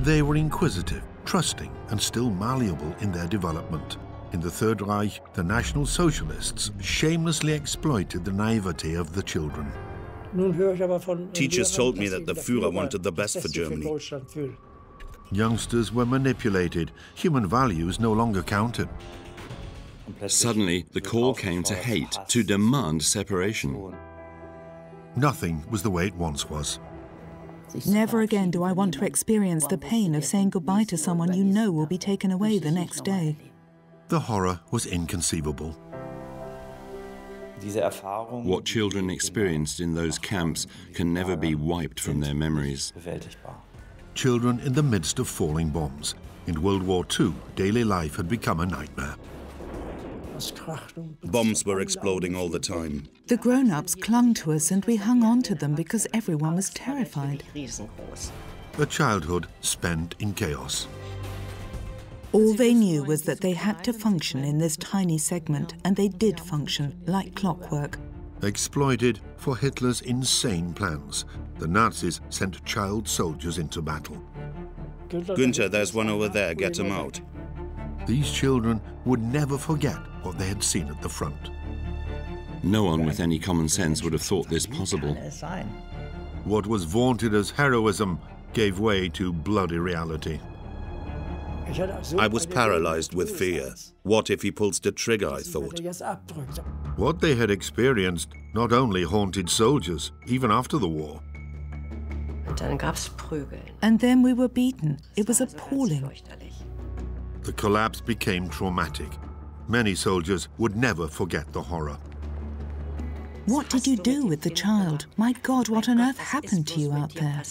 They were inquisitive, trusting, and still malleable in their development. In the Third Reich, the National Socialists shamelessly exploited the naivety of the children. Teachers told me that the Führer wanted the best for Germany. Youngsters were manipulated. Human values no longer counted. Suddenly, the call came to hate, to demand separation. Nothing was the way it once was. Never again do I want to experience the pain of saying goodbye to someone you know will be taken away the next day. The horror was inconceivable. What children experienced in those camps can never be wiped from their memories. Children in the midst of falling bombs. In World War II, daily life had become a nightmare. Bombs were exploding all the time. The grown-ups clung to us and we hung on to them because everyone was terrified. A childhood spent in chaos. All they knew was that they had to function in this tiny segment, and they did function like clockwork. Exploited for Hitler's insane plans, the Nazis sent child soldiers into battle. Günther, there's one over there, get him out. These children would never forget what they had seen at the front. No one with any common sense would have thought this possible. What was vaunted as heroism gave way to bloody reality. I was paralyzed with fear. What if he pulls the trigger, I thought. What they had experienced not only haunted soldiers, even after the war. And then we were beaten. It was appalling. The collapse became traumatic. Many soldiers would never forget the horror. What did you do with the child? My God, what on earth happened to you out there?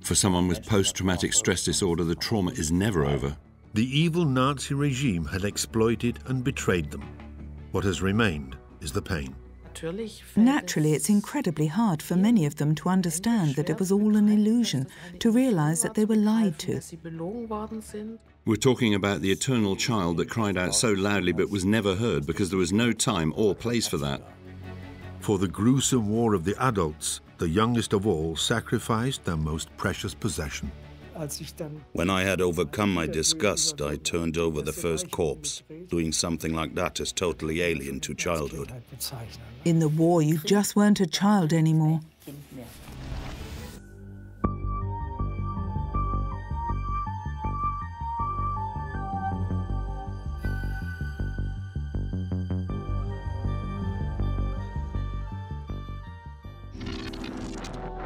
For someone with post-traumatic stress disorder, the trauma is never over. The evil Nazi regime had exploited and betrayed them. What has remained is the pain. Naturally, it's incredibly hard for many of them to understand that it was all an illusion, to realize that they were lied to. We're talking about the eternal child that cried out so loudly but was never heard because there was no time or place for that. For the gruesome war of the adults, the youngest of all sacrificed their most precious possession. When I had overcome my disgust, I turned over the first corpse. Doing something like that is totally alien to childhood. In the war, you just weren't a child anymore.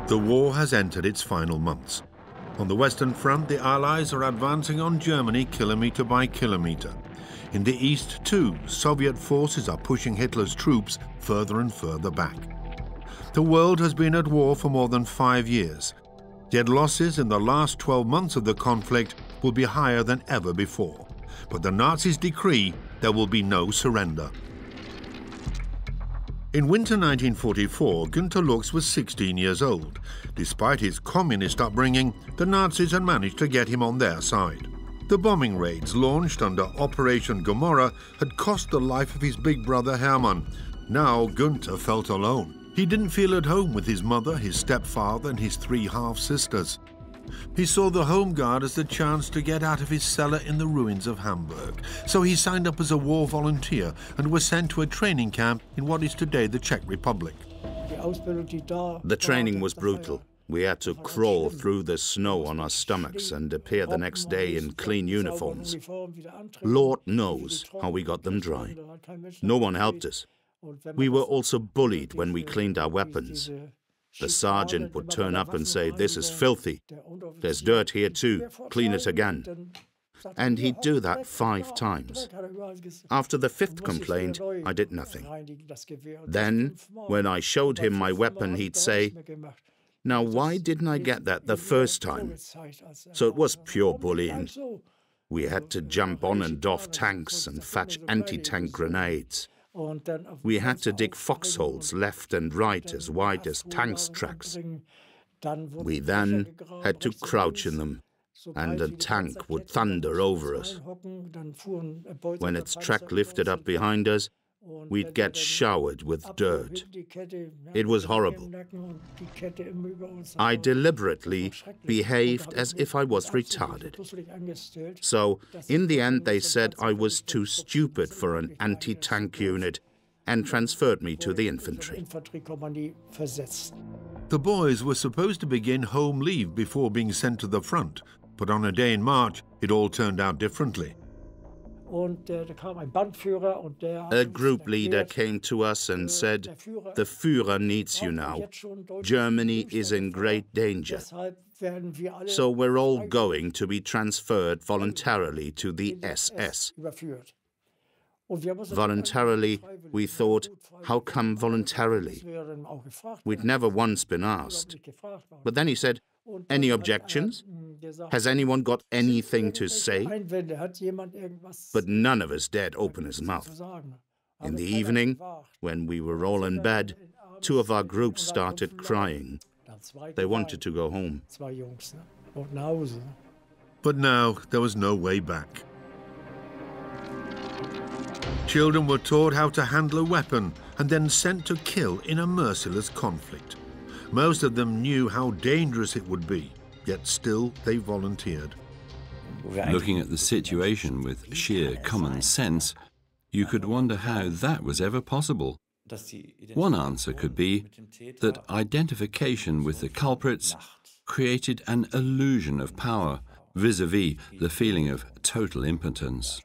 The war has entered its final months. On the Western Front, the Allies are advancing on Germany kilometre by kilometre. In the East, too, Soviet forces are pushing Hitler's troops further and further back. The world has been at war for more than 5 years. Yet losses in the last 12 months of the conflict will be higher than ever before. But the Nazis decree there will be no surrender. In winter 1944, Günter Lux was 16 years old. Despite his communist upbringing, the Nazis had managed to get him on their side. The bombing raids launched under Operation Gomorrah had cost the life of his big brother Hermann. Now Günter felt alone. He didn't feel at home with his mother, his stepfather, and his 3 half-sisters. He saw the Home Guard as the chance to get out of his cellar in the ruins of Hamburg. So he signed up as a war volunteer and was sent to a training camp in what is today the Czech Republic. The training was brutal. We had to crawl through the snow on our stomachs and appear the next day in clean uniforms. Lord knows how we got them dry. No one helped us. We were also bullied when we cleaned our weapons. The sergeant would turn up and say, "This is filthy. There's dirt here too. Clean it again." And he'd do that 5 times. After the 5th complaint, I did nothing. Then, when I showed him my weapon, he'd say, "Now, why didn't I get that the first time?" So it was pure bullying. We had to jump on and off tanks and fetch anti-tank grenades. We had to dig foxholes left and right as wide as tanks' tracks. We then had to crouch in them, and a tank would thunder over us. When its track lifted up behind us, we'd get showered with dirt. It was horrible. I deliberately behaved as if I was retarded. So, in the end, they said I was too stupid for an anti-tank unit and transferred me to the infantry. The boys were supposed to begin home leave before being sent to the front, but on a day in March, it all turned out differently. A group leader came to us and said, "The Führer needs you now. Germany is in great danger. So we're all going to be transferred voluntarily to the SS." Voluntarily, we thought, how come voluntarily? We'd never once been asked. But then he said, "Any objections? Has anyone got anything to say?" But none of us dared open his mouth. In the evening, when we were all in bed, two of our groups started crying. They wanted to go home. But now there was no way back. Children were taught how to handle a weapon and then sent to kill in a merciless conflict. Most of them knew how dangerous it would be, yet still they volunteered. Looking at the situation with sheer common sense, you could wonder how that was ever possible. One answer could be that identification with the culprits created an illusion of power vis-à-vis the feeling of total impotence.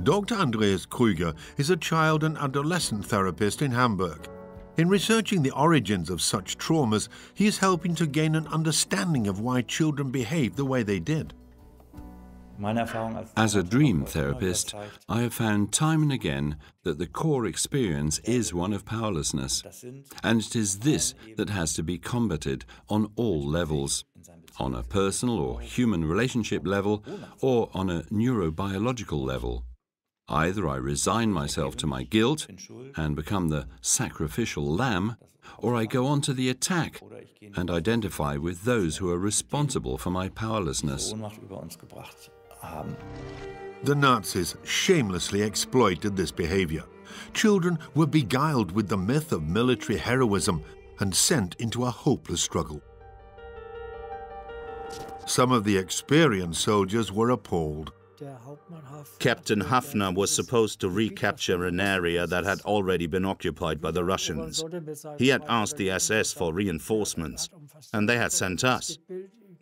Dr. Andreas Krüger is a child and adolescent therapist in Hamburg. In researching the origins of such traumas, he is helping to gain an understanding of why children behave the way they did. As a dream therapist, I have found time and again that the core experience is one of powerlessness, and it is this that has to be combated on all levels, on a personal or human relationship level, or on a neurobiological level. Either I resign myself to my guilt and become the sacrificial lamb, or I go on to the attack and identify with those who are responsible for my powerlessness. The Nazis shamelessly exploited this behavior. Children were beguiled with the myth of military heroism and sent into a hopeless struggle. Some of the experienced soldiers were appalled. Captain Hafner was supposed to recapture an area that had already been occupied by the Russians. He had asked the SS for reinforcements, and they had sent us.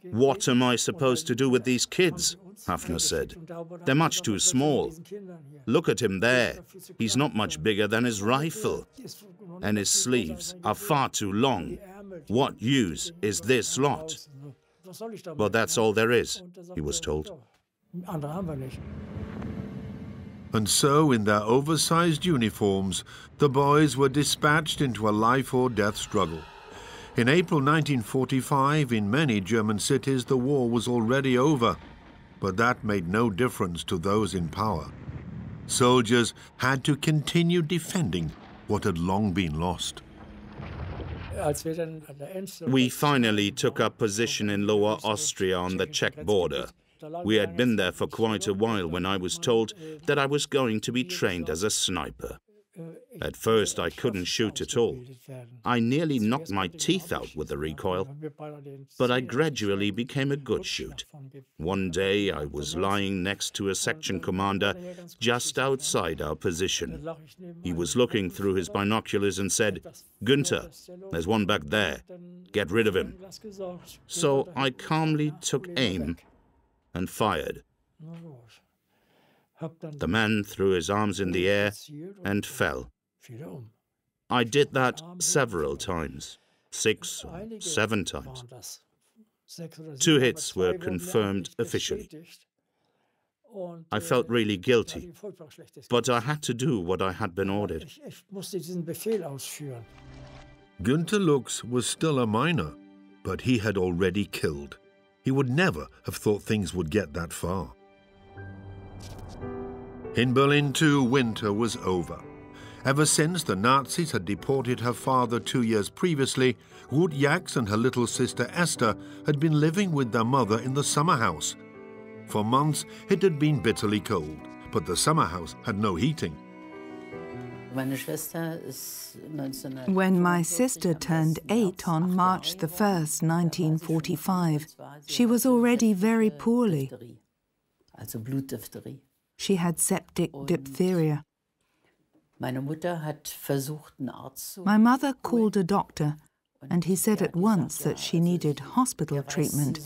"What am I supposed to do with these kids?" Hafner said. "They're much too small. Look at him there. He's not much bigger than his rifle. And his sleeves are far too long. What use is this lot?" "Well, that's all there is," he was told. And so, in their oversized uniforms, the boys were dispatched into a life-or-death struggle. In April 1945, in many German cities, the war was already over, but that made no difference to those in power. Soldiers had to continue defending what had long been lost. We finally took up position in Lower Austria on the Czech border. We had been there for quite a while when I was told that I was going to be trained as a sniper. At first, I couldn't shoot at all. I nearly knocked my teeth out with the recoil, but I gradually became a good shoot. One day, I was lying next to a section commander just outside our position. He was looking through his binoculars and said, "Günther, there's one back there. Get rid of him." So I calmly took aim and fired. The man threw his arms in the air and fell. I did that several times, 6 or 7 times. 2 hits were confirmed officially. I felt really guilty, but I had to do what I had been ordered. Günter Lux was still a minor, but he had already killed. He would never have thought things would get that far. In Berlin too, winter was over. Ever since the Nazis had deported her father 2 years previously, Ruth Jax and her little sister Esther had been living with their mother in the summer house. For months it had been bitterly cold, but the summer house had no heating. When my sister turned 8 on March the 1st, 1945, she was already very poorly. She had septic diphtheria. My mother called a doctor, and he said at once that she needed hospital treatment,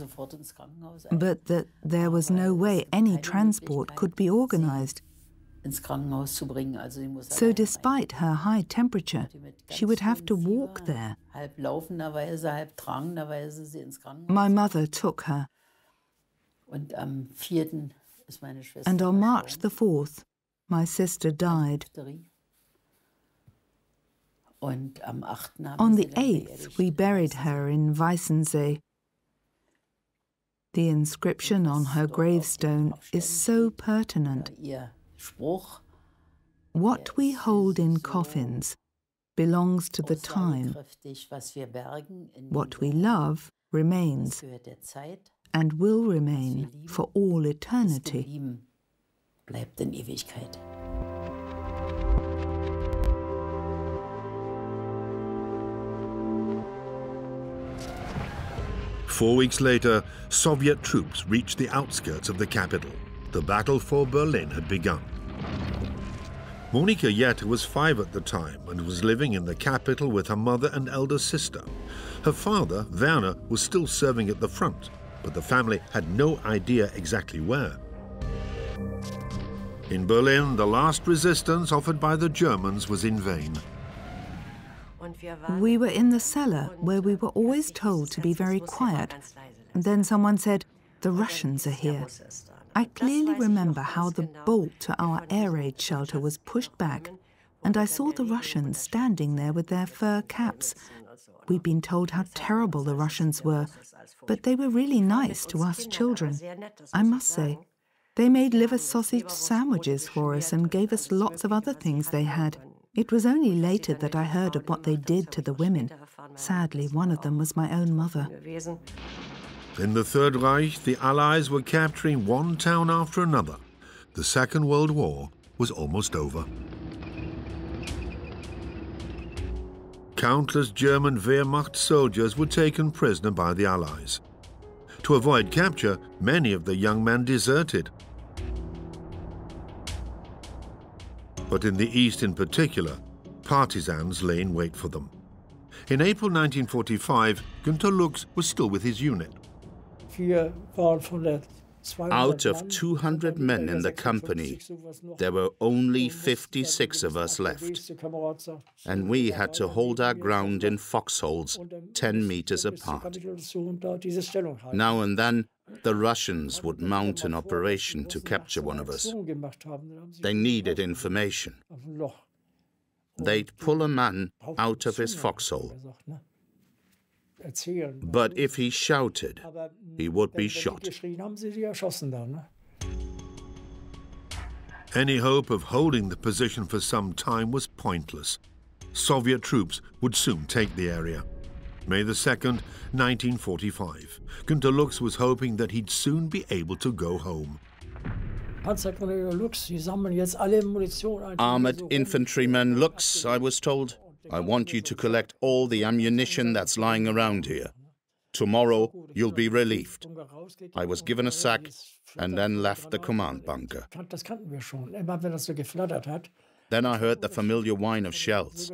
but that there was no way any transport could be organized. So despite her high temperature, she would have to walk there. My mother took her, and on March the 4th, my sister died. On the 8th, we buried her in Weißensee. The inscription on her gravestone is so pertinent. What we hold in coffins belongs to the time. What we love remains and will remain for all eternity. Bleibt in Ewigkeit. Four weeks later, Soviet troops reached the outskirts of the capital. The battle for Berlin had begun. Monika Jette was 5 at the time and was living in the capital with her mother and elder sister. Her father, Werner, was still serving at the front, but the family had no idea exactly where. In Berlin, the last resistance offered by the Germans was in vain. We were in the cellar, where we were always told to be very quiet. And then someone said, "The Russians are here." I clearly remember how the bolt to our air raid shelter was pushed back, and I saw the Russians standing there with their fur caps. We'd been told how terrible the Russians were, but they were really nice to us children, I must say. They made liver sausage sandwiches for us and gave us lots of other things they had. It was only later that I heard of what they did to the women. Sadly, one of them was my own mother. In the Third Reich, the Allies were capturing one town after another. The Second World War was almost over. Countless German Wehrmacht soldiers were taken prisoner by the Allies. To avoid capture, many of the young men deserted. But in the east in particular, partisans lay in wait for them. In April 1945, Günter Lux was still with his unit. Out of 200 men in the company, there were only 56 of us left, and we had to hold our ground in foxholes 10 meters apart. Now and then, the Russians would mount an operation to capture one of us. They needed information. They'd pull a man out of his foxhole. But if he shouted, he would be shot. Any hope of holding the position for some time was pointless. Soviet troops would soon take the area. May the 2nd, 1945. Günter Lux was hoping that he'd soon be able to go home. Armored infantryman Lux, I was told, I want you to collect all the ammunition that's lying around here. Tomorrow, you'll be relieved. I was given a sack and then left the command bunker. Then I heard the familiar whine of shells.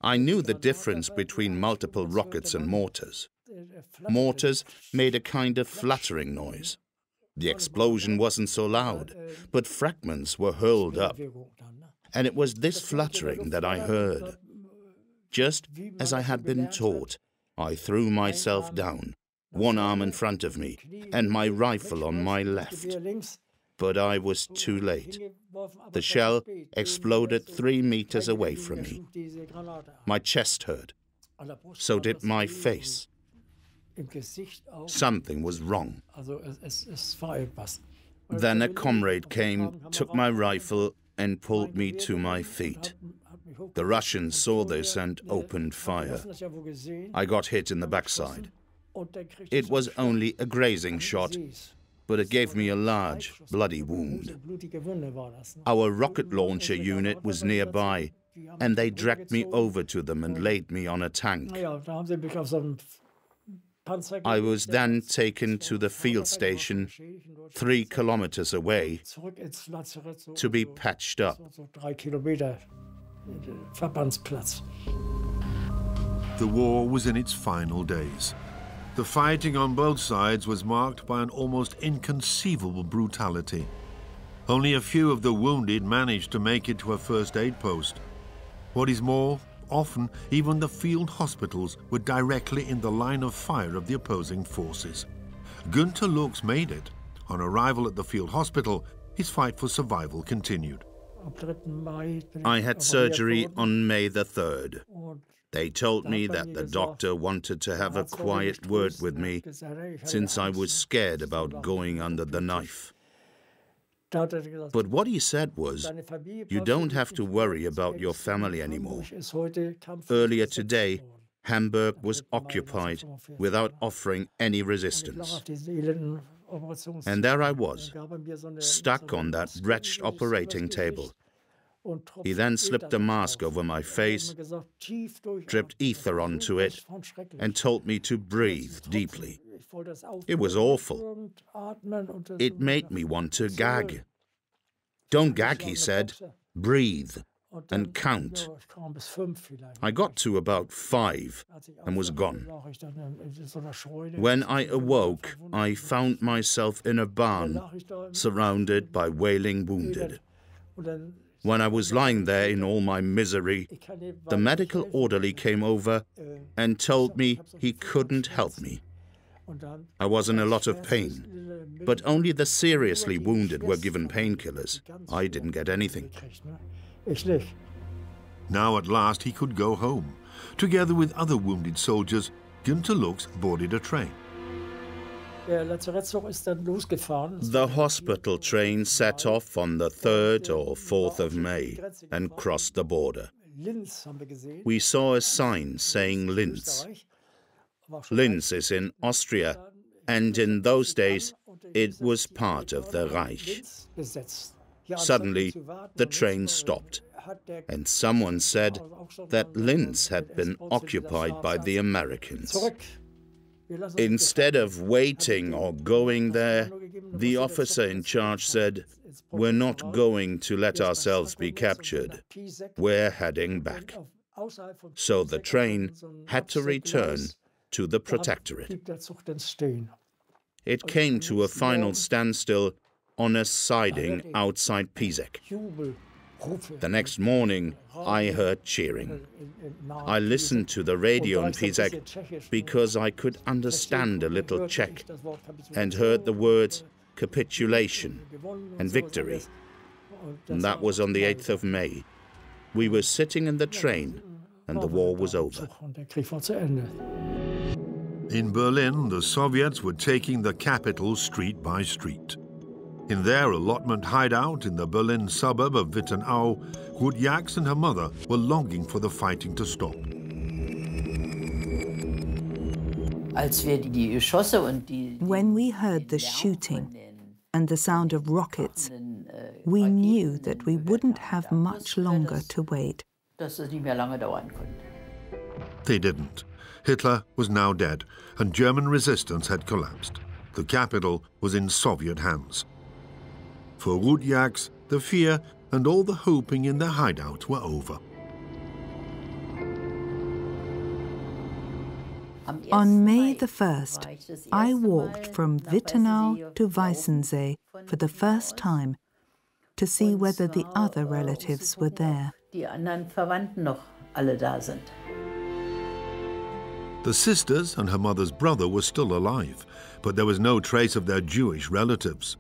I knew the difference between multiple rockets and mortars. Mortars made a kind of fluttering noise. The explosion wasn't so loud, but fragments were hurled up. And it was this fluttering that I heard. Just as I had been taught, I threw myself down, one arm in front of me, and my rifle on my left. But I was too late. The shell exploded 3 meters away from me. My chest hurt. So did my face. Something was wrong. Then a comrade came, took my rifle, and pulled me to my feet. The Russians saw this and opened fire. I got hit in the backside. It was only a grazing shot, but it gave me a large, bloody wound. Our rocket launcher unit was nearby, and they dragged me over to them and laid me on a tank. I was then taken to the field station 3 kilometers away to be patched up. The war was in its final days. The fighting on both sides was marked by an almost inconceivable brutality. Only a few of the wounded managed to make it to a first aid post. What is more, often even the field hospitals were directly in the line of fire of the opposing forces. Günter Lux made it. On arrival at the field hospital, his fight for survival continued. I had surgery on May the 3rd. They told me that the doctor wanted to have a quiet word with me since I was scared about going under the knife. But what he said was, you don't have to worry about your family anymore. Earlier today, Hamburg was occupied without offering any resistance. And there I was, stuck on that wretched operating table. He then slipped a mask over my face, dripped ether onto it, and told me to breathe deeply. It was awful. It made me want to gag. Don't gag, he said. Breathe and count. I got to about 5 and was gone. When I awoke, I found myself in a barn, surrounded by wailing wounded. When I was lying there in all my misery, the medical orderly came over and told me he couldn't help me. I was in a lot of pain, but only the seriously wounded were given painkillers. I didn't get anything. Now at last he could go home. Together with other wounded soldiers, Günter Lux boarded a train. The hospital train set off on the 3rd or 4th of May and crossed the border. We saw a sign saying Linz. Linz is in Austria, and in those days it was part of the Reich. Suddenly, the train stopped, and someone said that Linz had been occupied by the Americans. Instead of waiting or going there, the officer in charge said, "We're not going to let ourselves be captured. We're heading back." So the train had to return to the Protectorate. It came to a final standstill on a siding outside Písek. The next morning, I heard cheering. I listened to the radio in Písek because I could understand a little Czech and heard the words capitulation and victory. And that was on the 8th of May. We were sitting in the train and the war was over. In Berlin, the Soviets were taking the capital street by street. In their allotment hideout in the Berlin suburb of Wittenau, Ruth Jax and her mother were longing for the fighting to stop. When we heard the shooting and the sound of rockets, we knew that we wouldn't have much longer to wait. They didn't. Hitler was now dead, and German resistance had collapsed. The capital was in Soviet hands. For Ruth Jax, the fear and all the hoping in their hideout were over. On May the 1st, I walked from Wittenau to Weißensee for the first time to see whether the other relatives were there. The sisters and her mother's brother were still alive, but there was no trace of their Jewish relatives.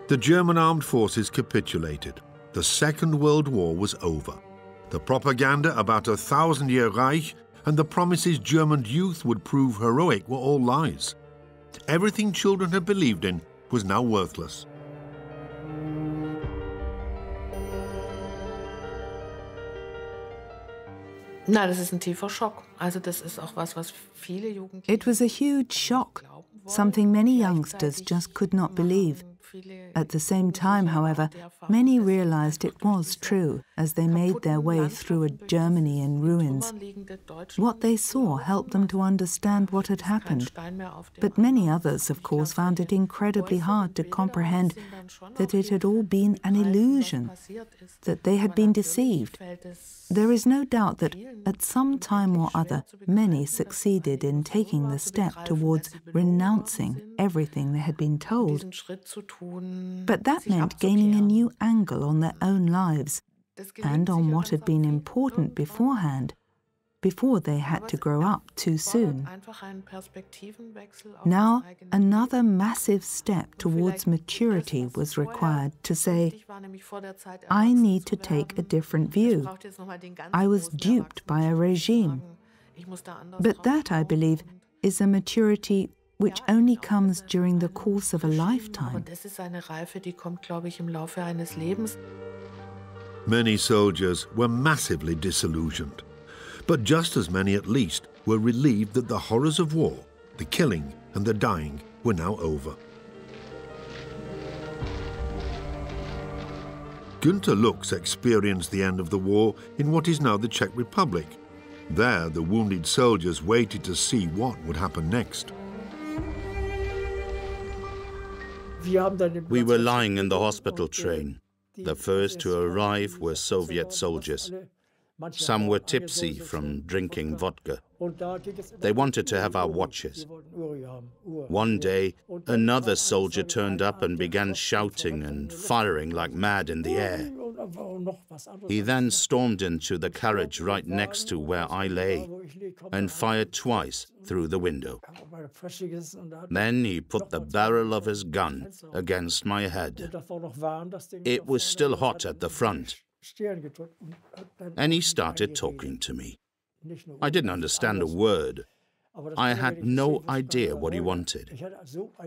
The German armed forces capitulated. The Second World War was over. The propaganda about a 1,000-year Reich and the promises German youth would prove heroic were all lies. Everything children had believed in was now worthless. It was a huge shock. something many youngsters just could not believe. At the same time, however, many realized it was true as they made their way through a Germany in ruins. What they saw helped them to understand what had happened, but many others, of course, found it incredibly hard to comprehend that it had all been an illusion, that they had been deceived. There is no doubt that at some time or other, many succeeded in taking the step towards renouncing everything they had been told. But that meant gaining a new angle on their own lives and on what had been important beforehand, before they had to grow up too soon. Now, another massive step towards maturity was required to say, I need to take a different view. I was duped by a regime. But that, I believe, is a maturity which only comes during the course of a lifetime. Many soldiers were massively disillusioned, but just as many at least were relieved that the horrors of war, the killing and the dying were now over. Günter Lux experienced the end of the war in what is now the Czech Republic. There, the wounded soldiers waited to see what would happen next. We were lying in the hospital train. The first to arrive were Soviet soldiers. Some were tipsy from drinking vodka. They wanted to have our watches. One day, another soldier turned up and began shouting and firing like mad in the air. He then stormed into the carriage right next to where I lay and fired twice through the window. Then he put the barrel of his gun against my head. It was still hot at the front, and he started talking to me. I didn't understand a word. I had no idea what he wanted.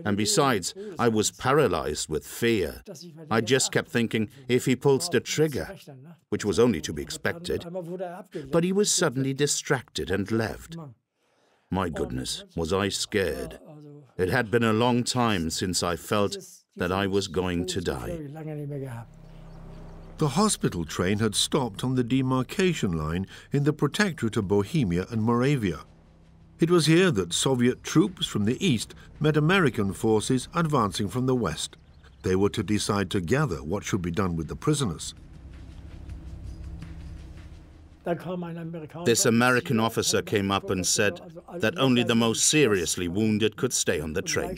And besides, I was paralyzed with fear. I just kept thinking, if he pulls the trigger, which was only to be expected, but he was suddenly distracted and left. My goodness, was I scared. It had been a long time since I felt that I was going to die. The hospital train had stopped on the demarcation line in the Protectorate of Bohemia and Moravia. It was here that Soviet troops from the east met American forces advancing from the west. They were to decide together what should be done with the prisoners. This American officer came up and said that only the most seriously wounded could stay on the train.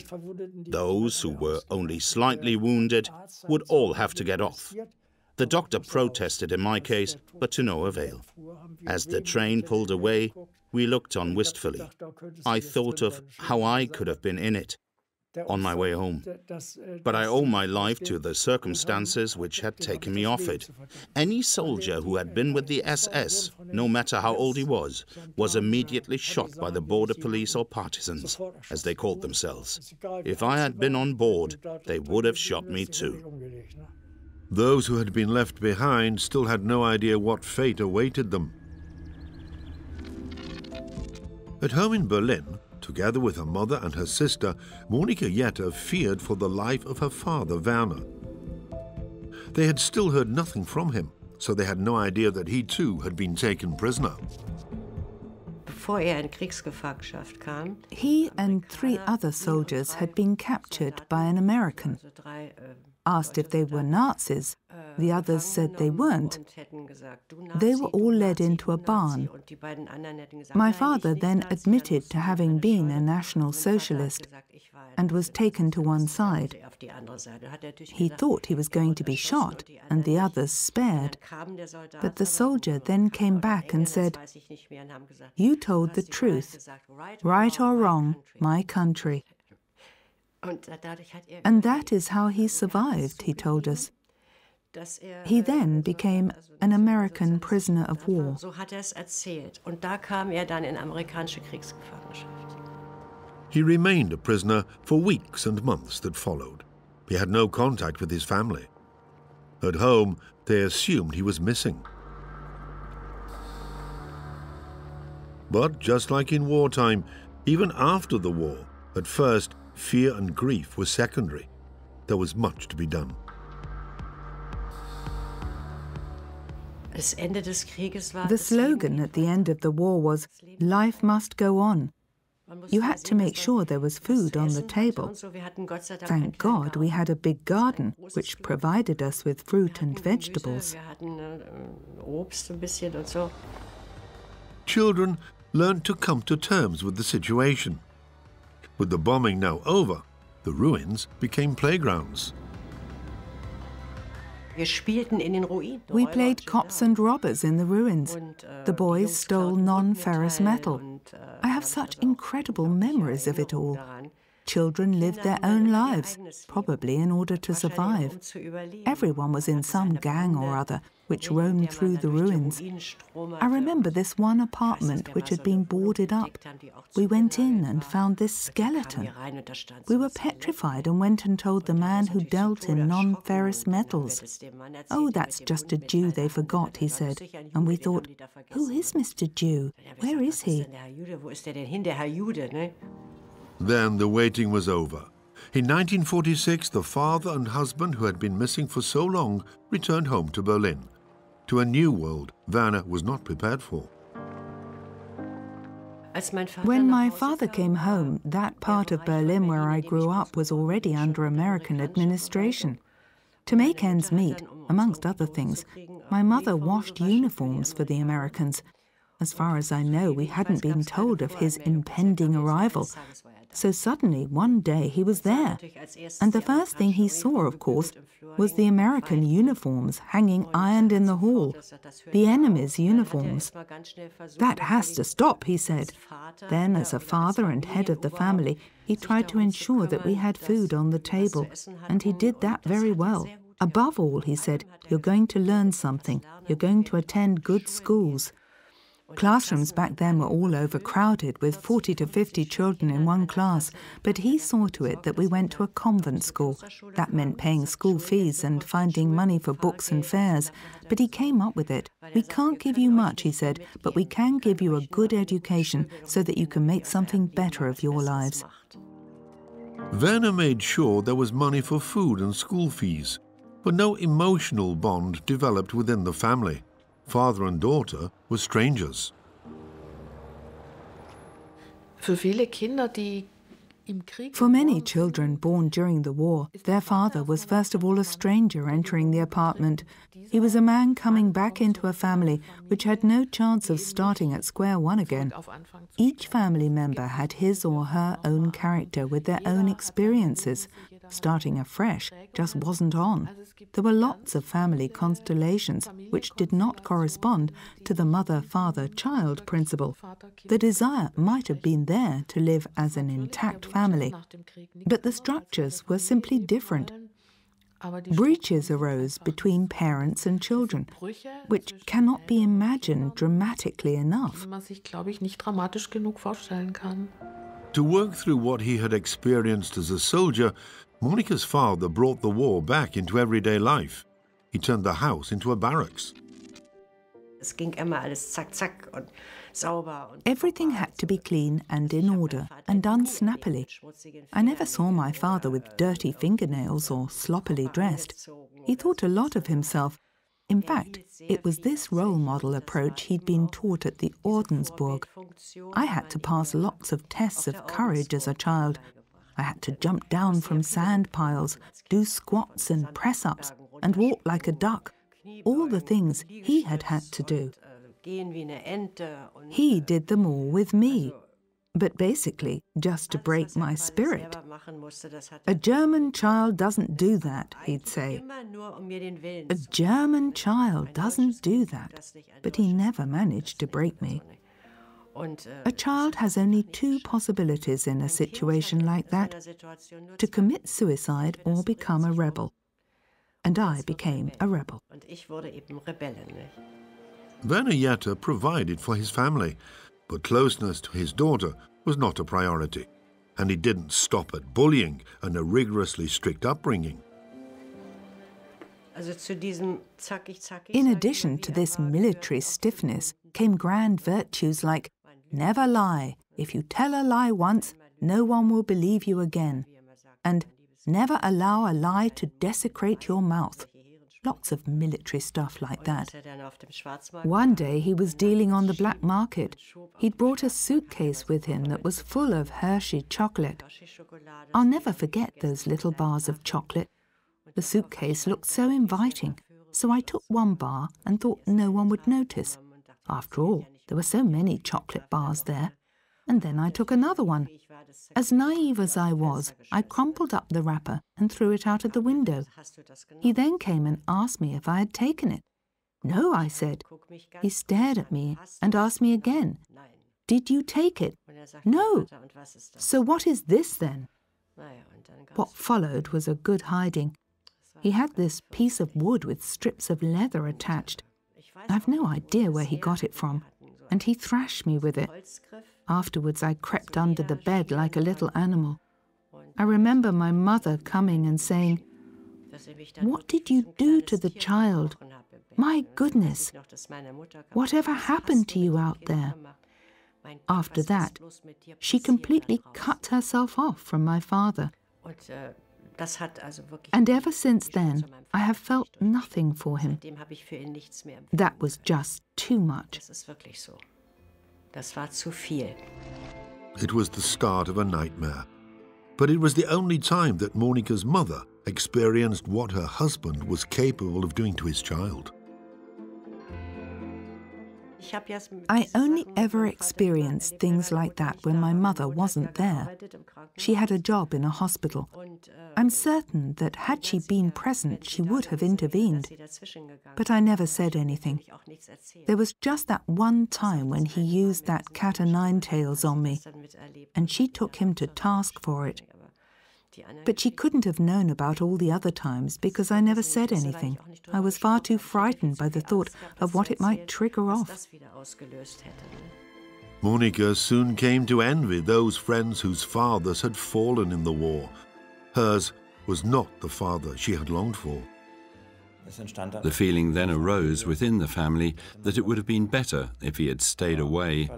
Those who were only slightly wounded would all have to get off. The doctor protested in my case, but to no avail. As the train pulled away, we looked on wistfully. I thought of how I could have been in it on my way home. But I owe my life to the circumstances which had taken me off it. Any soldier who had been with the SS, no matter how old he was immediately shot by the border police or partisans, as they called themselves. If I had been on board, they would have shot me too. Those who had been left behind still had no idea what fate awaited them. At home in Berlin, together with her mother and her sister, Monika Jetter feared for the life of her father, Werner. They had still heard nothing from him, so they had no idea that he too had been taken prisoner. He and 3 other soldiers had been captured by an American. Asked if they were Nazis, the others said they weren't. They were all led into a barn. My father then admitted to having been a National Socialist and was taken to one side. He thought he was going to be shot and the others spared. But the soldier then came back and said, "You told the truth, right or wrong, my country." And that is how he survived, he told us. He then became an American prisoner of war. He remained a prisoner for weeks and months that followed. He had no contact with his family. At home, they assumed he was missing. But just like in wartime, even after the war, at first, fear and grief were secondary. There was much to be done. The slogan at the end of the war was, "Life must go on." You had to make sure there was food on the table. Thank God we had a big garden, which provided us with fruit and vegetables. Children learned to come to terms with the situation. With the bombing now over, the ruins became playgrounds. We played cops and robbers in the ruins. The boys stole non-ferrous metal. I have such incredible memories of it all. Children lived their own lives, probably in order to survive. Everyone was in some gang or other, which roamed through the ruins. I remember this one apartment which had been boarded up. We went in and found this skeleton. We were petrified and went and told the man who dealt in non-ferrous metals. "Oh, that's just a Jew they forgot," he said. And we thought, "Who is Mr. Jew? Where is he?" Then the waiting was over. In 1946, the father and husband who had been missing for so long returned home to Berlin, to a new world Werner was not prepared for. When my father came home, that part of Berlin where I grew up was already under American administration. To make ends meet, amongst other things, my mother washed uniforms for the Americans. As far as I know, we hadn't been told of his impending arrival. So suddenly, one day, he was there. And the first thing he saw, of course, was the American uniforms hanging ironed in the hall. The enemy's uniforms. "That has to stop," he said. Then, as a father and head of the family, he tried to ensure that we had food on the table. And he did that very well. Above all, he said, "You're going to learn something. You're going to attend good schools." Classrooms back then were all overcrowded with 40 to 50 children in one class, but he saw to it that we went to a convent school. That meant paying school fees and finding money for books and fares, but he came up with it. "We can't give you much," he said, "but we can give you a good education so that you can make something better of your lives." Werner made sure there was money for food and school fees, but no emotional bond developed within the family. Father and daughter were strangers. For many children born during the war, their father was first of all a stranger entering the apartment. He was a man coming back into a family which had no chance of starting at square one again. Each family member had his or her own character with their own experiences. Starting afresh just wasn't on. There were lots of family constellations which did not correspond to the mother-father-child principle. The desire might have been there to live as an intact family, but the structures were simply different. Breaches arose between parents and children, which cannot be imagined dramatically enough. To work through what he had experienced as a soldier, Monica's father brought the war back into everyday life. He turned the house into a barracks. Everything had to be clean and in order, and done snappily. I never saw my father with dirty fingernails or sloppily dressed. He thought a lot of himself. In fact, it was this role model approach he'd been taught at the Ordensburg. I had to pass lots of tests of courage as a child. I had to jump down from sand piles, do squats and press-ups, and walk like a duck. All the things he had to do. He did them all with me, but basically just to break my spirit. "A German child doesn't do that," he'd say. "A German child doesn't do that," but he never managed to break me. A child has only two possibilities in a situation like that: to commit suicide or become a rebel. And I became a rebel. Werner Jetter provided for his family, but closeness to his daughter was not a priority, and he didn't stop at bullying and a rigorously strict upbringing. In addition to this military stiffness came grand virtues like never lie. If you tell a lie once, no one will believe you again. and never allow a lie to desecrate your mouth. Lots of military stuff like that. One day he was dealing on the black market. He'd brought a suitcase with him that was full of Hershey chocolate. I'll never forget those little bars of chocolate. The suitcase looked so inviting, so I took one bar and thought no one would notice. After all, there were so many chocolate bars there. And then I took another one. As naive as I was, I crumpled up the wrapper and threw it out of the window. He then came and asked me if I had taken it. No, I said. He stared at me and asked me again, did you take it? No. So what is this then? What followed was a good hiding. He had this piece of wood with strips of leather attached. I've no idea where he got it from, and he thrashed me with it. Afterwards, I crept under the bed like a little animal. I remember my mother coming and saying, "What did you do to the child? My goodness, whatever happened to you out there?" After that, she completely cut herself off from my father. And ever since then, I have felt nothing for him. That was just too much. It was the start of a nightmare. But it was the only time that Monica's mother experienced what her husband was capable of doing to his child. I only ever experienced things like that when my mother wasn't there. She had a job in a hospital. I'm certain that had she been present, she would have intervened. But I never said anything. There was just that one time when he used that cat-o'-nine-tails on me, and she took him to task for it. But she couldn't have known about all the other times because I never said anything. I was far too frightened by the thought of what it might trigger off. Monica soon came to envy those friends whose fathers had fallen in the war. Hers was not the father she had longed for. The feeling then arose within the family that it would have been better if he had stayed away,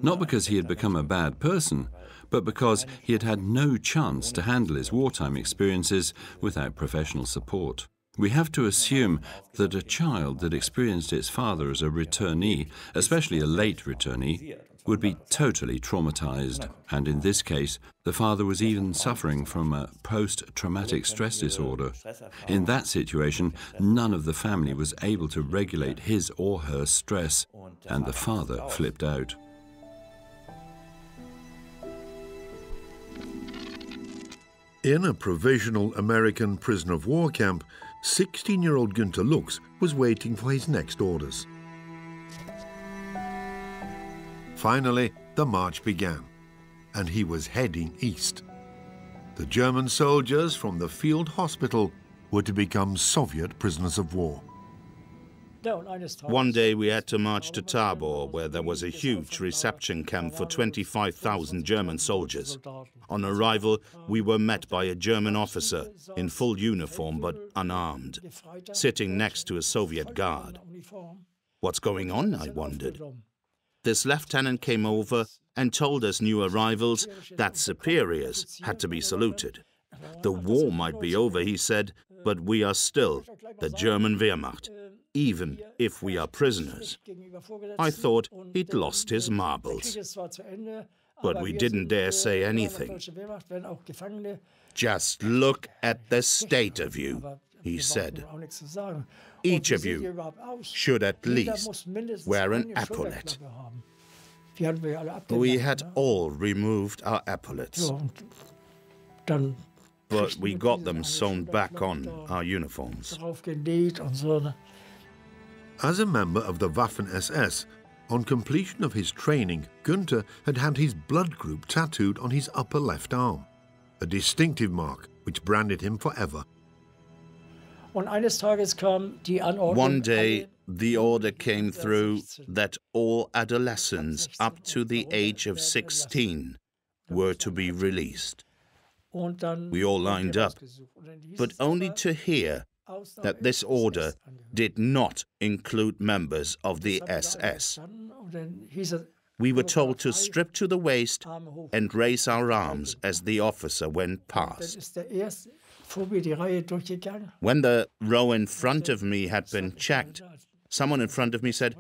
not because he had become a bad person, but because he had had no chance to handle his wartime experiences without professional support. We have to assume that a child that experienced its father as a returnee, especially a late returnee, would be totally traumatized. And in this case, the father was even suffering from a post-traumatic stress disorder. In that situation, none of the family was able to regulate his or her stress, and the father flipped out. In a provisional American prisoner of war camp, 16-year-old Günter Lux was waiting for his next orders. Finally, the march began, and he was heading east. The German soldiers from the field hospital were to become Soviet prisoners of war. One day we had to march to Tabor, where there was a huge reception camp for 25,000 German soldiers. On arrival, we were met by a German officer in full uniform but unarmed, sitting next to a Soviet guard. What's going on, I wondered. This lieutenant came over and told us new arrivals that superiors had to be saluted. The war might be over, he said, but we are still the German Wehrmacht, even if we are prisoners. I thought he'd lost his marbles. But we didn't dare say anything. Just look at the state of you, he said. Each of you should at least wear an epaulette. We had all removed our epaulets, but we got them sewn back on our uniforms. As a member of the Waffen-SS, on completion of his training, Günther had had his blood group tattooed on his upper left arm, a distinctive mark which branded him forever. One day, the order came through that all adolescents up to the age of 16 were to be released. We all lined up, but only to hear that this order did not include members of the SS. We were told to strip to the waist and raise our arms as the officer went past. When the row in front of me had been checked, someone in front of me said,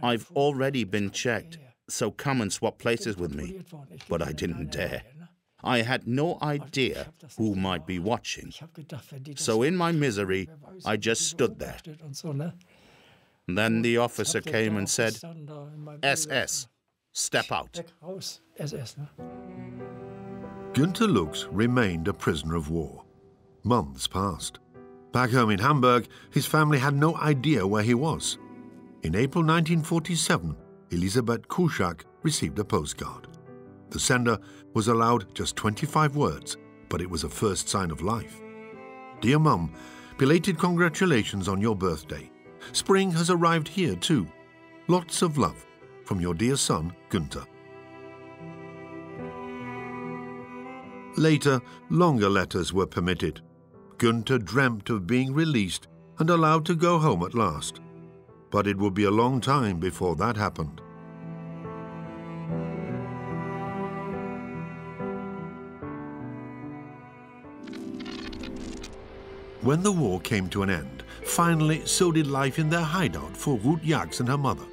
"I've already been checked, so come and swap places with me." But I didn't dare. I had no idea who might be watching. So in my misery, I just stood there. Then the officer came and said, "SS, step out." Günter Lux remained a prisoner of war. Months passed. Back home in Hamburg, his family had no idea where he was. In April 1947, Elisabeth Kuschak received a postcard. The sender was allowed just 25 words, but it was a first sign of life. "Dear Mum, belated congratulations on your birthday. Spring has arrived here too. Lots of love from your dear son, Günter." Later, longer letters were permitted. Günter dreamt of being released and allowed to go home at last. But it would be a long time before that happened. When the war came to an end, finally so did life in their hideout for Ruth Jax and her mother.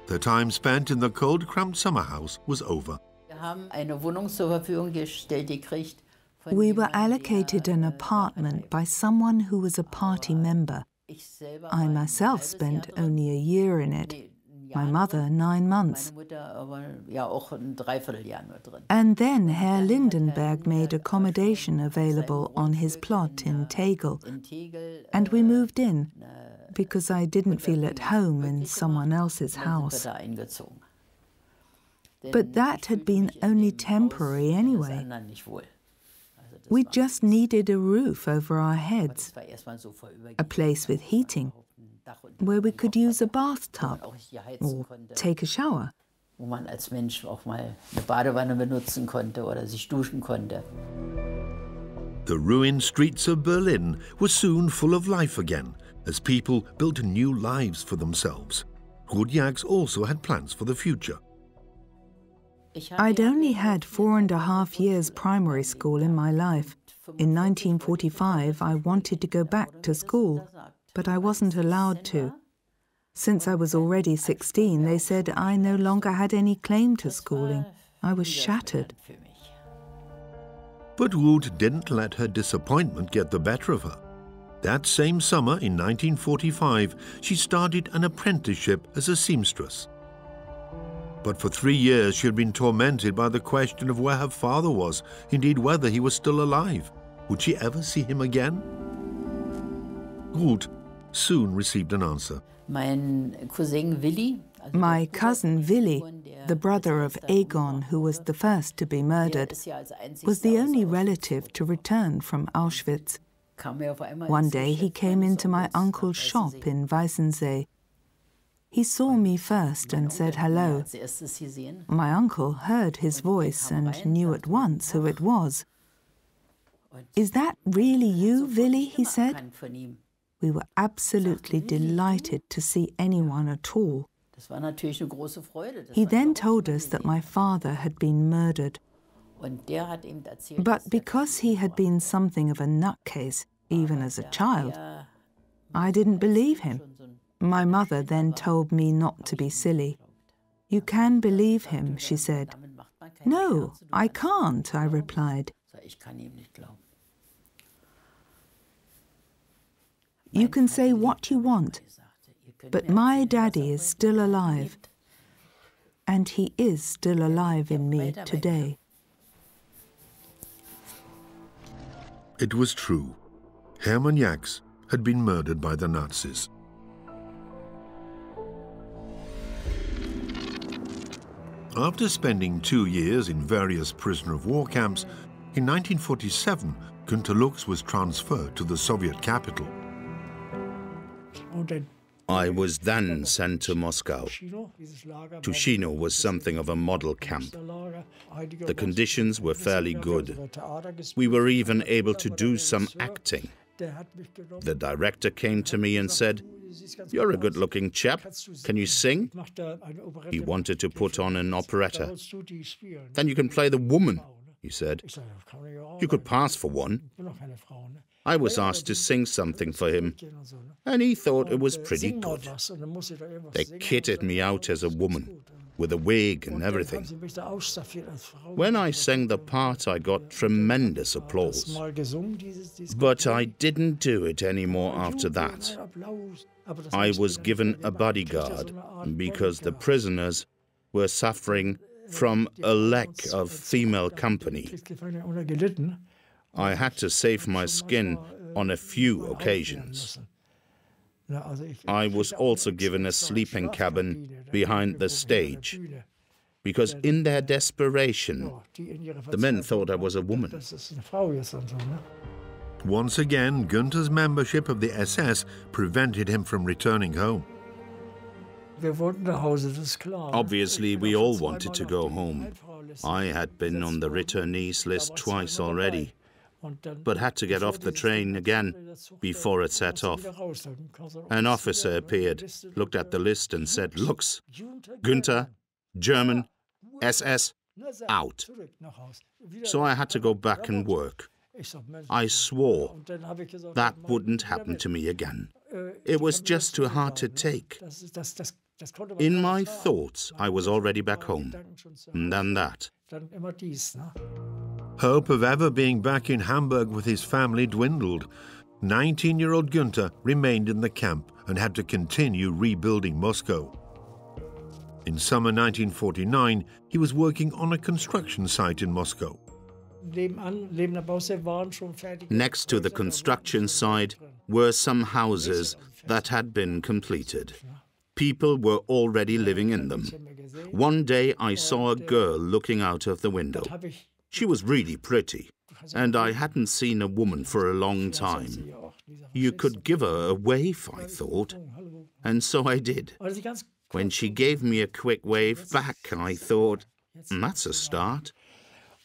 Their time spent in the cold, cramped summer house was over. We were allocated an apartment by someone who was a party member. I myself spent only a year in it, my mother 9 months. And then Herr Lindenberg made accommodation available on his plot in Tegel, and we moved in because I didn't feel at home in someone else's house. But that had been only temporary anyway. We just needed a roof over our heads, a place with heating, where we could use a bathtub or take a shower. The ruined streets of Berlin were soon full of life again as people built new lives for themselves. Ruth Jax also had plans for the future. I'd only had 4.5 years primary school in my life. In 1945, I wanted to go back to school, but I wasn't allowed to. Since I was already 16, they said I no longer had any claim to schooling. I was shattered. But Ruth didn't let her disappointment get the better of her. That same summer in 1945, she started an apprenticeship as a seamstress. But for 3 years she had been tormented by the question of where her father was, indeed whether he was still alive. Would she ever see him again? Ruth soon received an answer. My cousin Willi, the brother of Egon, who was the first to be murdered, was the only relative to return from Auschwitz. One day he came into my uncle's shop in Weißensee. He saw me first and said hello. My uncle heard his voice and knew at once who it was. "Is that really you, Willi?" he said. We were absolutely delighted to see anyone at all. He then told us that my father had been murdered. But because he had been something of a nutcase, even as a child, I didn't believe him. My mother then told me not to be silly. "You can believe him," she said. "No, I can't," I replied. "You can say what you want, but my daddy is still alive. And he is still alive in me today." It was true. Hermann Jax had been murdered by the Nazis. After spending 2 years in various prisoner of war camps, in 1947, Günter Lux was transferred to the Soviet capital. I was then sent to Moscow. Tushino was something of a model camp. The conditions were fairly good. We were even able to do some acting. The director came to me and said, "You're a good-looking chap. Can you sing?" He wanted to put on an operetta. "Then you can play the woman," he said. "You could pass for one." I was asked to sing something for him, and he thought it was pretty good. They kitted me out as a woman, with a wig and everything. When I sang the part, I got tremendous applause. But I didn't do it anymore after that. I was given a bodyguard because the prisoners were suffering from a lack of female company. I had to save my skin on a few occasions. I was also given a sleeping cabin behind the stage, because in their desperation, the men thought I was a woman. Once again, Günther's membership of the SS prevented him from returning home. Obviously, we all wanted to go home. I had been on the returnees list twice already, but had to get off the train again before it set off. An officer appeared, looked at the list and said, "Looks, Günther, German, SS, out." So I had to go back and work. I swore that wouldn't happen to me again. It was just too hard to take. In my thoughts, I was already back home. And then that. Hope of ever being back in Hamburg with his family dwindled. 19-year-old Günther remained in the camp and had to continue rebuilding Moscow. In summer 1949, he was working on a construction site in Moscow. Next to the construction site were some houses that had been completed. People were already living in them. One day I saw a girl looking out of the window. She was really pretty, and I hadn't seen a woman for a long time. You could give her a wave, I thought, and so I did. When she gave me a quick wave back, I thought, that's a start.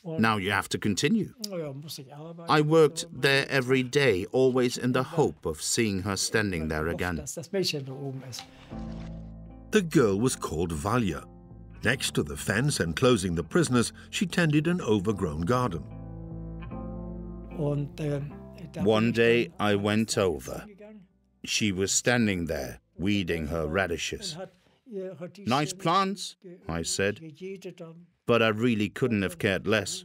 Now you have to continue. I worked there every day, always in the hope of seeing her standing there again. The girl was called Valja. Next to the fence enclosing the prisoners, she tended an overgrown garden. One day I went over. She was standing there, weeding her radishes. "Nice plants," I said, but I really couldn't have cared less.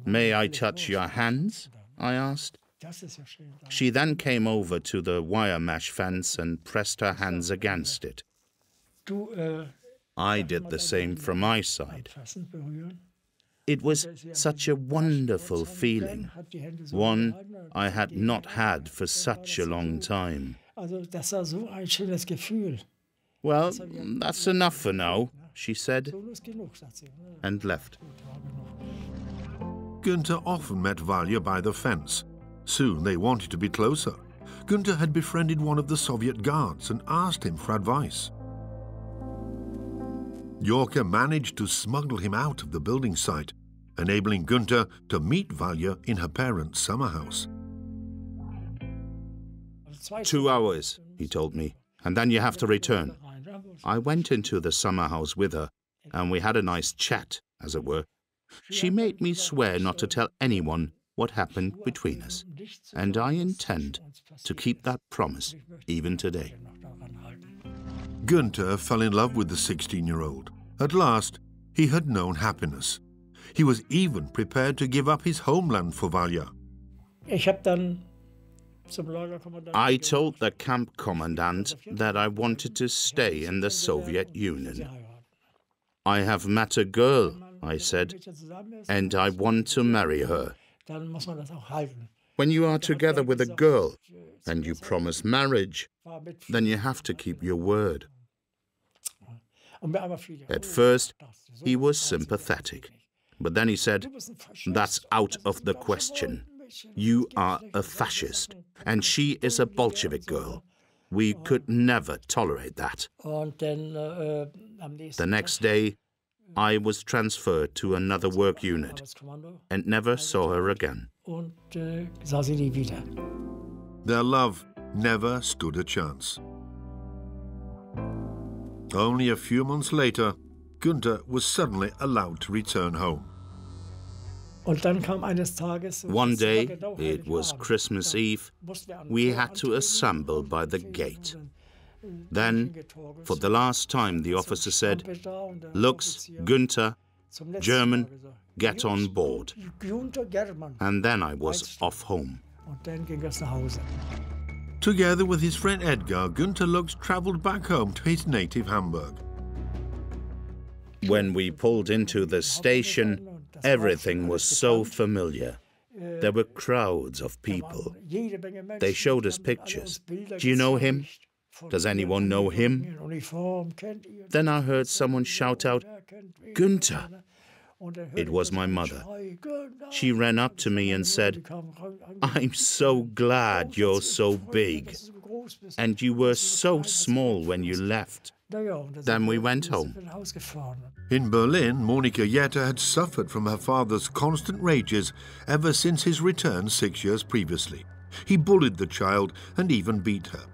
"May I touch your hands?" I asked. She then came over to the wire mesh fence and pressed her hands against it. I did the same from my side. It was such a wonderful feeling, one I had not had for such a long time. "Well, that's enough for now," she said, and left. Günther often met Valja by the fence. Soon they wanted to be closer. Günther had befriended one of the Soviet guards and asked him for advice. Yorka managed to smuggle him out of the building site, enabling Günther to meet Valja in her parents' summer house. 2 hours, he told me, and then you have to return. I went into the summer house with her, and we had a nice chat, as it were. She made me swear not to tell anyone what happened between us, and I intend to keep that promise even today. Günther fell in love with the 16-year-old. At last, he had known happiness. He was even prepared to give up his homeland for Valja. I told the camp commandant that I wanted to stay in the Soviet Union. "I have met a girl," I said, "and I want to marry her." When you are together with a girl and you promise marriage, then you have to keep your word. At first, he was sympathetic, but then he said, "That's out of the question. You are a fascist, and she is a Bolshevik girl. We could never tolerate that." The next day, I was transferred to another work unit and never saw her again. Their love never stood a chance. Only a few months later, Günther was suddenly allowed to return home. One day, it was Christmas Eve, we had to assemble by the gate. Then, for the last time, the officer said, "Lux, Günther, German, get on board." And then I was off home. Together with his friend Edgar, Günther Lux travelled back home to his native Hamburg. When we pulled into the station, everything was so familiar. There were crowds of people. They showed us pictures. "Do you know him? Does anyone know him?" Then I heard someone shout out, "Günther!" It was my mother. She ran up to me and said, "I'm so glad you're so big. And you were so small when you left." Then we went home. In Berlin, Monika Jetter had suffered from her father's constant rages ever since his return 6 years previously. He bullied the child and even beat her.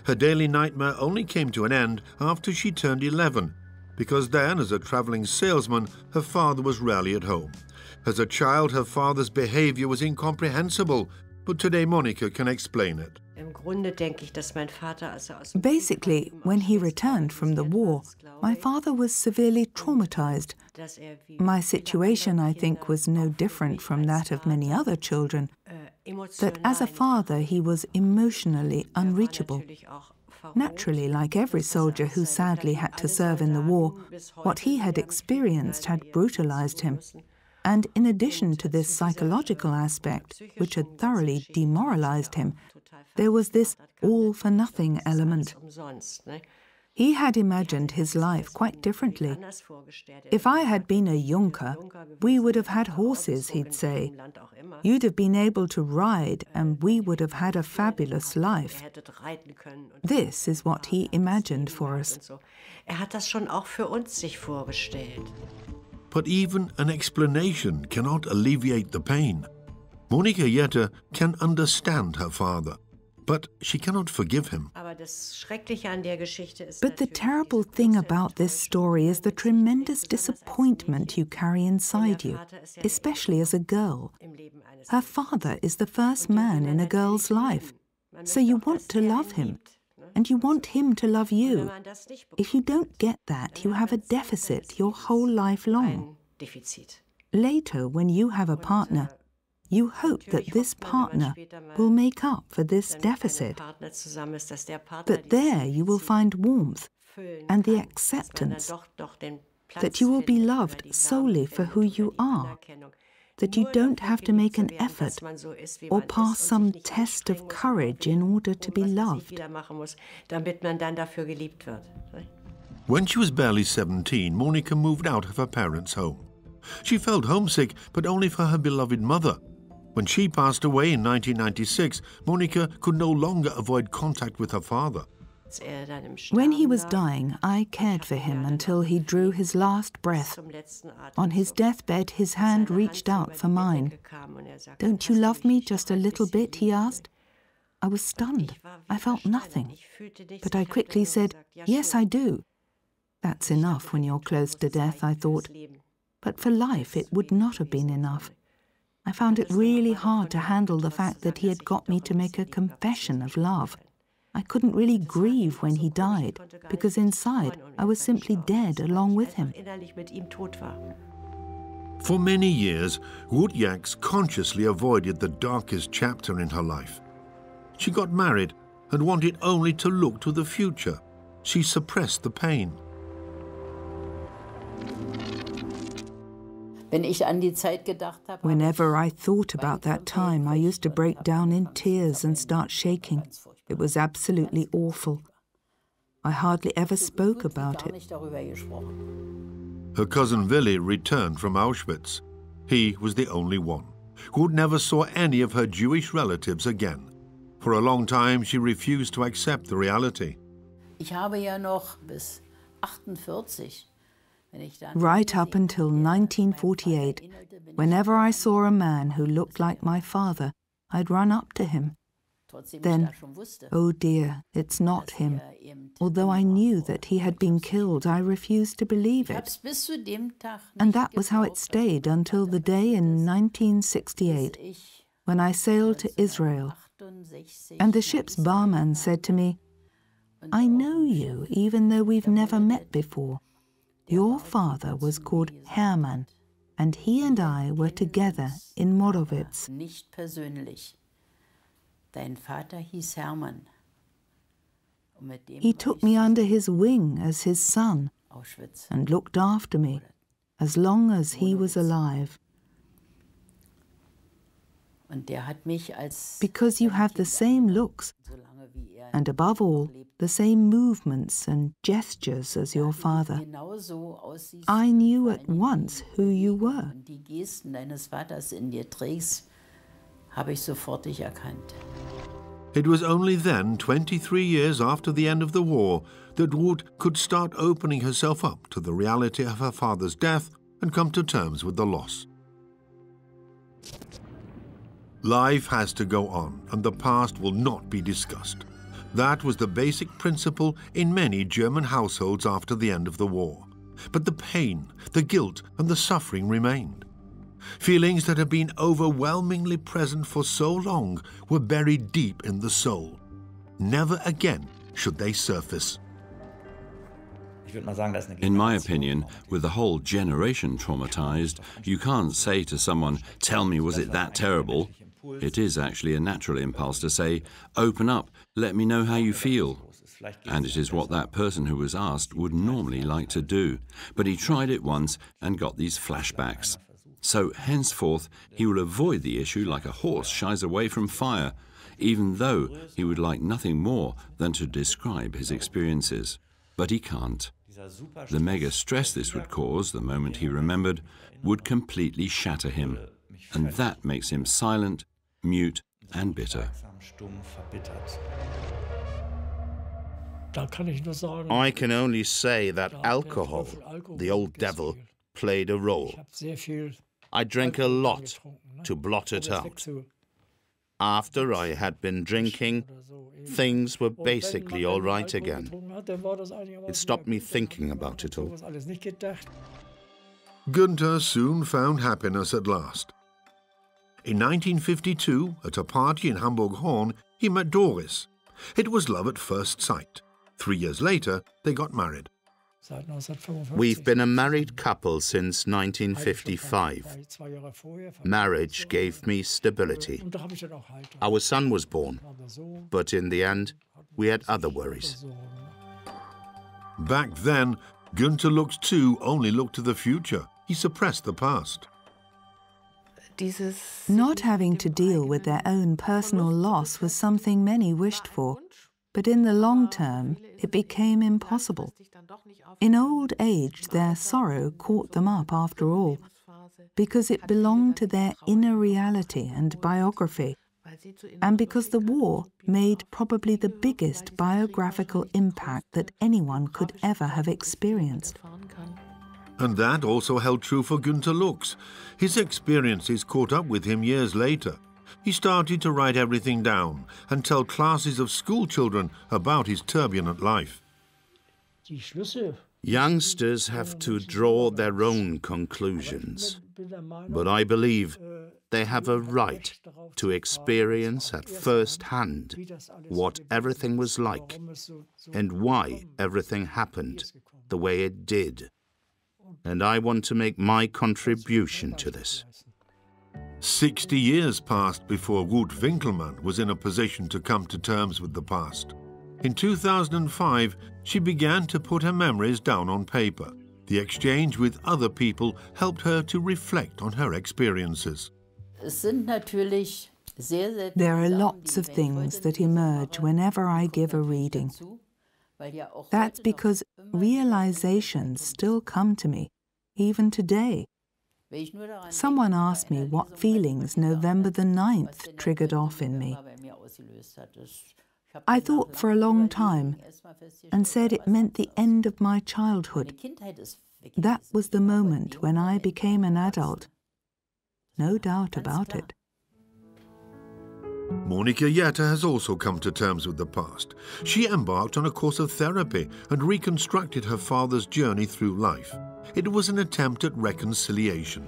Her daily nightmare only came to an end after she turned 11, because then, as a travelling salesman, her father was rarely at home. As a child, her father's behaviour was incomprehensible, but today Monika can explain it. Basically, when he returned from the war, my father was severely traumatized. My situation, I think, was no different from that of many other children. That as a father, he was emotionally unreachable. Naturally, like every soldier who sadly had to serve in the war, what he had experienced had brutalized him. And in addition to this psychological aspect, which had thoroughly demoralized him, there was this all-for-nothing element. He had imagined his life quite differently. "If I had been a Junker, we would have had horses," he'd say. "You'd have been able to ride, and we would have had a fabulous life." This is what he imagined for us. But even an explanation cannot alleviate the pain. Monika Jetter can understand her father, but she cannot forgive him. But the terrible thing about this story is the tremendous disappointment you carry inside you, especially as a girl. Her father is the first man in a girl's life, so you want to love him, and you want him to love you. If you don't get that, you have a deficit your whole life long. Later, when you have a partner, you hope that this partner will make up for this deficit. But there you will find warmth and the acceptance that you will be loved solely for who you are, that you don't have to make an effort or pass some test of courage in order to be loved. When she was barely 17, Monika moved out of her parents' home. She felt homesick, but only for her beloved mother. When she passed away in 1996, Monika could no longer avoid contact with her father. When he was dying, I cared for him until he drew his last breath. On his deathbed, his hand reached out for mine. "Don't you love me just a little bit?" he asked. I was stunned. I felt nothing. But I quickly said, "Yes, I do." That's enough when you're close to death, I thought. But for life, it would not have been enough. I found it really hard to handle the fact that he had got me to make a confession of love. I couldn't really grieve when he died, because inside I was simply dead along with him. For many years, Ruth Jacks consciously avoided the darkest chapter in her life. She got married and wanted only to look to the future. She suppressed the pain. Whenever I thought about that time, I used to break down in tears and start shaking. It was absolutely awful. I hardly ever spoke about it. Her cousin Willi returned from Auschwitz. He was the only one. Ruth never saw any of her Jewish relatives again. For a long time, she refused to accept the reality. Right up until 1948, whenever I saw a man who looked like my father, I'd run up to him. Then, oh dear, it's not him. Although I knew that he had been killed, I refused to believe it. And that was how it stayed until the day in 1968, when I sailed to Israel. And the ship's barman said to me, "I know you, even though we've never met before. Your father was called Hermann, and he and I were together in Morowitz." He took me under his wing as his son and looked after me as long as he was alive. Because you have the same looks, and above all, the same movements and gestures as your father, I knew at once who you were. It was only then, 23 years after the end of the war, that Ruth could start opening herself up to the reality of her father's death and come to terms with the loss. Life has to go on, and the past will not be discussed. That was the basic principle in many German households after the end of the war. But the pain, the guilt, and the suffering remained. Feelings that had been overwhelmingly present for so long were buried deep in the soul. Never again should they surface. In my opinion, with the whole generation traumatized, you can't say to someone, "Tell me, was it that terrible?" It is actually a natural impulse to say, "Open up, let me know how you feel." And it is what that person who was asked would normally like to do. But he tried it once and got these flashbacks. So henceforth he will avoid the issue like a horse shies away from fire, even though he would like nothing more than to describe his experiences. But he can't. The mega stress this would cause, the moment he remembered, would completely shatter him. And that makes him silent, mute and bitter. I can only say that alcohol, the old devil, played a role. I drank a lot to blot it out. After I had been drinking, things were basically all right again. It stopped me thinking about it all. Günther soon found happiness at last. In 1952, at a party in Hamburg-Horn, he met Doris. It was love at first sight. 3 years later, they got married. We've been a married couple since 1955. Marriage gave me stability. Our son was born, but in the end, we had other worries. Back then, Günther Lux too only looked to the future. He suppressed the past. Not having to deal with their own personal loss was something many wished for, but in the long term, it became impossible. In old age, their sorrow caught them up after all, because it belonged to their inner reality and biography, and because the war made probably the biggest biographical impact that anyone could ever have experienced. And that also held true for Günther Lux. His experiences caught up with him years later. He started to write everything down and tell classes of school children about his turbulent life. Youngsters have to draw their own conclusions, but I believe they have a right to experience at first hand what everything was like and why everything happened the way it did. And I want to make my contribution to this. 60 years passed before Ruth Winkelmann was in a position to come to terms with the past. In 2005, she began to put her memories down on paper. The exchange with other people helped her to reflect on her experiences. There are lots of things that emerge whenever I give a reading. That's because realizations still come to me, even today. Someone asked me what feelings November the 9th triggered off in me. I thought for a long time and said it meant the end of my childhood. That was the moment when I became an adult. No doubt about it. Monika Jetta has also come to terms with the past. She embarked on a course of therapy and reconstructed her father's journey through life. It was an attempt at reconciliation.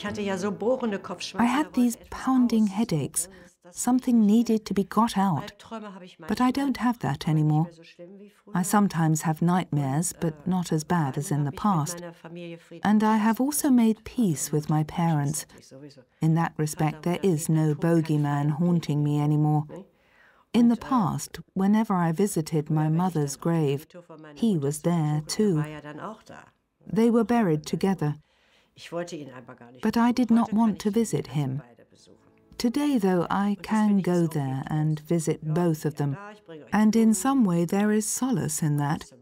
I had these pounding headaches. Something needed to be got out. But I don't have that anymore. I sometimes have nightmares, but not as bad as in the past. And I have also made peace with my parents. In that respect, there is no bogeyman haunting me anymore. In the past, whenever I visited my mother's grave, he was there too. They were buried together. But I did not want to visit him. Today, though, I can go there and visit both of them. And in some way there is solace in that.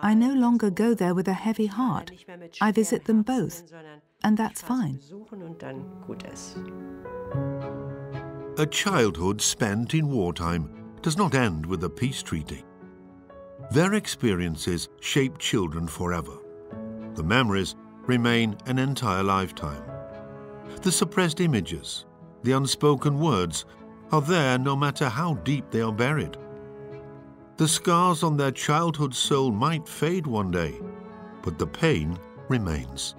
I no longer go there with a heavy heart. I visit them both, and that's fine. A childhood spent in wartime does not end with a peace treaty. Their experiences shape children forever. The memories remain an entire lifetime. The suppressed images, the unspoken words, are there no matter how deep they are buried. The scars on their childhood soul might fade one day, but the pain remains.